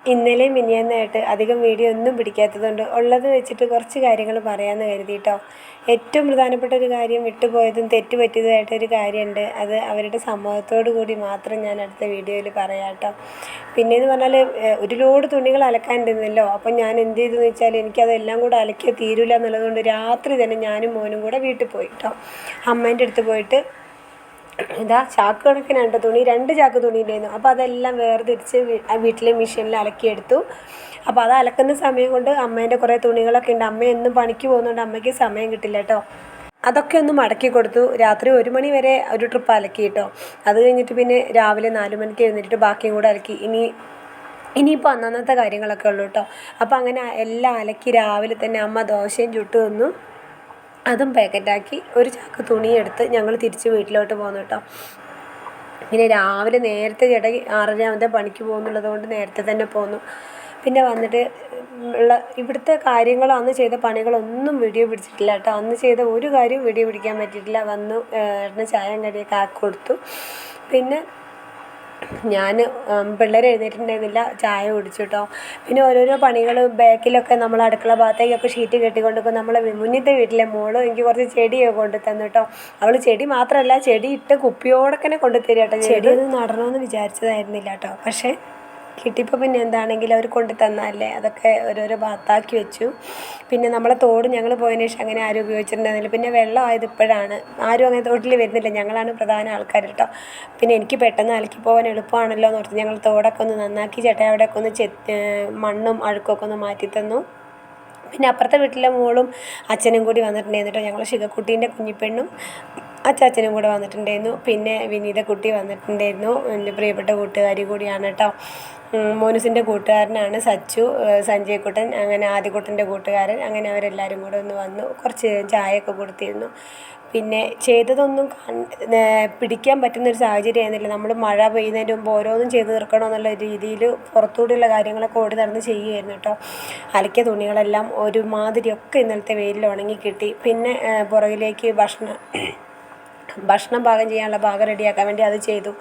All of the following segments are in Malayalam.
ഇന്നലെയും മിനിഞ്ഞാന്നായിട്ട് അധികം വീഡിയോ ഒന്നും പിടിക്കാത്തതുകൊണ്ട് ഉള്ളത് വെച്ചിട്ട് കുറച്ച് കാര്യങ്ങൾ പറയാമെന്ന് കരുതി കേട്ടോ. ഏറ്റവും പ്രധാനപ്പെട്ട ഒരു കാര്യം വിട്ടുപോയതും തെറ്റ് പറ്റിയതുമായിട്ടൊരു കാര്യമുണ്ട്. അത് അവരുടെ സമ്മതത്തോടു കൂടി മാത്രം ഞാൻ അടുത്ത വീഡിയോയിൽ പറയാം കേട്ടോ. പിന്നെയെന്ന് പറഞ്ഞാൽ ഒരു ലോഡ് തുണികൾ അലക്കാനുണ്ടെന്നല്ലോ. അപ്പം ഞാൻ എന്ത് ചെയ്തെന്ന് വെച്ചാൽ എനിക്കതെല്ലാം കൂടെ അലക്കിയാൽ തീരില്ല എന്നുള്ളതുകൊണ്ട് രാത്രി തന്നെ ഞാനും മോനും കൂടെ വീട്ടിൽ പോയി കേട്ടോ. അമ്മേൻ്റെ അടുത്ത് പോയിട്ട് ഇതാ ചാക്ക് കണക്കിനുണ്ട് തുണി, 2 ചാക്ക് തുണി ഉണ്ടായിരുന്നു. അപ്പോൾ അതെല്ലാം വേർതിരിച്ച് വീട്ടിലെ മെഷീനിൽ അലക്കിയെടുത്തു. അപ്പോൾ അത് അലക്കുന്ന സമയം കൊണ്ട് അമ്മേൻ്റെ കുറേ തുണികളൊക്കെ ഉണ്ട്. അമ്മ എന്നും പണിക്ക് പോകുന്നതുകൊണ്ട് അമ്മയ്ക്ക് സമയം കിട്ടില്ല കേട്ടോ. അതൊക്കെ ഒന്ന് മടക്കി കൊടുത്തു. രാത്രി 1 മണി വരെ ഒരു ട്രിപ്പ് അലക്കി കേട്ടോ. അത് കഴിഞ്ഞിട്ട് പിന്നെ രാവിലെ 4 മണിക്ക് എഴുന്നേറ്റിട്ട് ബാക്കിയും കൂടെ അലക്കി. ഇനിയിപ്പോൾ അന്നന്നത്തെ കാര്യങ്ങളൊക്കെ ഉള്ളൂ കേട്ടോ. അപ്പോൾ അങ്ങനെ എല്ലാം അലക്കി രാവിലെ തന്നെ അമ്മ ദോശയും ചുട്ടു തന്നു. അതും പാക്കറ്റാക്കി ഒരു ചാക്ക് തുണിയെടുത്ത് ഞങ്ങൾ തിരിച്ച് വീട്ടിലോട്ട് പോന്നു കേട്ടോ. പിന്നെ രാവിലെ നേരത്തെ ചേട്ടായി 6:30 ആകുമ്പോൾ പണിക്ക് പോകുന്നുള്ളത് കൊണ്ട് നേരത്തെ തന്നെ പോന്നു. പിന്നെ വന്നിട്ട് ഇവിടുത്തെ കാര്യങ്ങൾ അന്ന് ചെയ്ത പണികളൊന്നും വീഡിയോ പിടിച്ചിട്ടില്ല കേട്ടോ. അന്ന് ചെയ്ത ഒരു കാര്യവും വീഡിയോ പിടിക്കാൻ പറ്റിയിട്ടില്ല. വന്നു ഏട്ടന് ചായയും കടിയൊക്കെ ആക്കി കൊടുത്തു. പിന്നെ ഞാൻ പിള്ളേർ എഴുന്നേറ്റിട്ടുണ്ടായിരുന്നില്ല, ചായ കുടിച്ചു കേട്ടോ. പിന്നെ ഓരോരോ പണികൾ ബാക്കിലൊക്കെ നമ്മൾ അടുക്കള ഭാഗത്തേക്കൊക്കെ ഷീറ്റ് കെട്ടിക്കൊണ്ടിപ്പോൾ നമ്മളെ മുന്നിലത്തെ വീട്ടിലെ മോള് എനിക്ക് കുറച്ച് ചെടിയൊക്കെ കൊണ്ട് തന്നു കേട്ടോ. അവൾ ചെടി മാത്രമല്ല ചെടി ഇട്ട് കുപ്പിയോടൊക്കെ കൊണ്ട് തരും കേട്ടോ. ചെടി ഒന്നും നടണമെന്ന് വിചാരിച്ചതായിരുന്നില്ല കേട്ടോ. പക്ഷേ കിട്ടിയപ്പോൾ പിന്നെ എന്താണെങ്കിലും അവർ കൊണ്ട് തന്നതല്ലേ, അതൊക്കെ ഓരോരോ ഭാഗത്താക്കി വെച്ചു. പിന്നെ നമ്മളെ തോട് ഞങ്ങൾ പോയതിന് ശേഷം അങ്ങനെ ആരും ഉപയോഗിച്ചിട്ടുണ്ടായിരുന്നില്ല. പിന്നെ വെള്ളമായത് ഇപ്പോഴാണ്, ആരും അങ്ങനെ തോട്ടിൽ വരുന്നില്ല, ഞങ്ങളാണ് പ്രധാന ആൾക്കാർ കേട്ടോ. പിന്നെ എനിക്ക് പെട്ടെന്ന് അലക്കി പോകാൻ എളുപ്പമാണല്ലോ എന്ന് ഓർത്ത് ഞങ്ങൾ തോടൊക്കെ ഒന്ന് നന്നാക്കി ചേട്ടാ അവിടെയൊക്കെ ഒന്ന് മണ്ണും അഴുക്കൊക്കെ ഒന്ന് മാറ്റി തന്നു. പിന്നെ അപ്പുറത്തെ വീട്ടിലെ മോളും അച്ഛനും കൂടി വന്നിട്ടുണ്ടായിരുന്നു കേട്ടോ. ഞങ്ങൾ ശിഖക്കുട്ടീൻ്റെ കുഞ്ഞിപ്പെണ്ണും അച്ചാച്ചനും കൂടെ വന്നിട്ടുണ്ടായിരുന്നു. പിന്നെ വിനീതക്കുട്ടി വന്നിട്ടുണ്ടായിരുന്നു, എൻ്റെ പ്രിയപ്പെട്ട കൂട്ടുകാരി കൂടിയാണ് കേട്ടോ. മോനുസിൻ്റെ കൂട്ടുകാരനാണ് സച്ചു, സഞ്ജയ്ക്കുട്ടൻ, അങ്ങനെ ആദ്യക്കുട്ടൻ്റെ കൂട്ടുകാരൻ, അങ്ങനെ അവരെല്ലാവരും കൂടെ ഒന്ന് വന്നു. കുറച്ച് ചായയൊക്കെ കൊടുത്തിരുന്നു. പിന്നെ ചെയ്തതൊന്നും പിടിക്കാൻ പറ്റുന്നൊരു സാഹചര്യം ആയിരുന്നില്ല. നമ്മൾ മഴ പെയ്യുന്നതിന് മുമ്പ് ഓരോന്നും ചെയ്ത് തീർക്കണമെന്നുള്ള രീതിയിൽ പുറത്തുകൂടിയുള്ള കാര്യങ്ങളൊക്കെ ഓടി നടന്ന് ചെയ്യുമായിരുന്നു കേട്ടോ. അലക്കിയ തുണികളെല്ലാം ഒരുമാതിരിയൊക്കെ ഇന്നലത്തെ വെയിലിൽ ഉണങ്ങി കിട്ടി. പിന്നെ പുറകിലേക്ക് ഭക്ഷണം പാകം ചെയ്യാനുള്ള ഭാഗം റെഡിയാക്കാൻ വേണ്ടി അത് ചെയ്തു.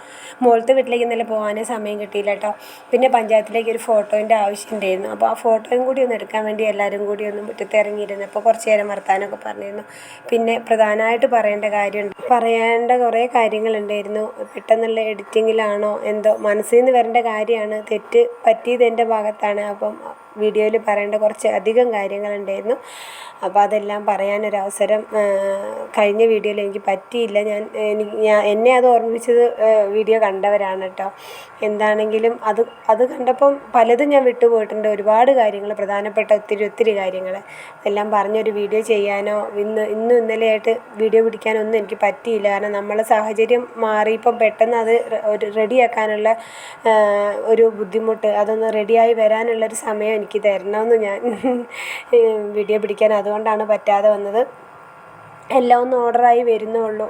മുകളിലത്തെ വീട്ടിലേക്ക് ഇന്നലെ പോകാനേ സമയം കിട്ടിയില്ല കേട്ടോ. പിന്നെ പഞ്ചായത്തിലേക്ക് ഒരു ഫോട്ടോൻ്റെ ആവശ്യം ഉണ്ടായിരുന്നു. അപ്പോൾ ആ ഫോട്ടോയും കൂടി ഒന്ന് എടുക്കാൻ വേണ്ടി എല്ലാവരും കൂടി ഒന്ന് മുറ്റത്ത് ഇറങ്ങിയിരുന്നു. അപ്പോൾ കുറച്ച് നേരം വർത്താനമൊക്കെ പറഞ്ഞിരുന്നു. പിന്നെ പ്രധാനമായിട്ട് പറയേണ്ട കുറേ കാര്യങ്ങളുണ്ടായിരുന്നു. പെട്ടെന്നുള്ള എഡിറ്റിങ്ങിലാണോ എന്തോ മനസ്സിൽ നിന്ന് വരേണ്ട കാര്യമാണ്, തെറ്റ് പറ്റിയത് എൻ്റെ ഭാഗത്താണ്. അപ്പം വീഡിയോയിൽ പറയേണ്ട കുറച്ച് അധികം കാര്യങ്ങളുണ്ടായിരുന്നു. അപ്പോൾ അതെല്ലാം പറയാനൊരവസരം കഴിഞ്ഞ വീഡിയോയിൽ എനിക്ക് പറ്റിയില്ല. എന്നെ അത് ഓർമ്മിപ്പിച്ചത് വീഡിയോ കണ്ടവരാണ് കേട്ടോ. എന്താണെങ്കിലും അത് കണ്ടപ്പം പലതും ഞാൻ വിട്ടുപോയിട്ടുണ്ട്. ഒരുപാട് കാര്യങ്ങൾ, പ്രധാനപ്പെട്ട ഒത്തിരി കാര്യങ്ങൾ എല്ലാം പറഞ്ഞൊരു വീഡിയോ ചെയ്യാനോ ഇന്നും ഇന്നലെയായിട്ട് വീഡിയോ പിടിക്കാനൊന്നും എനിക്ക് പറ്റിയില്ല. കാരണം നമ്മളെ സാഹചര്യം മാറിയപ്പം പെട്ടെന്ന് അത് റെഡിയാക്കാനുള്ള ഒരു ബുദ്ധിമുട്ട്, അതൊന്ന് റെഡിയായി വരാനുള്ളൊരു സമയം എനിക്ക് തരണമെന്ന് ഞാൻ വീഡിയോ പിടിക്കാൻ അതുകൊണ്ടാണ് പറ്റാതെ വന്നത്. എല്ലാം ഒന്ന് ഓർഡറായി വരുന്നേ ഉള്ളൂ.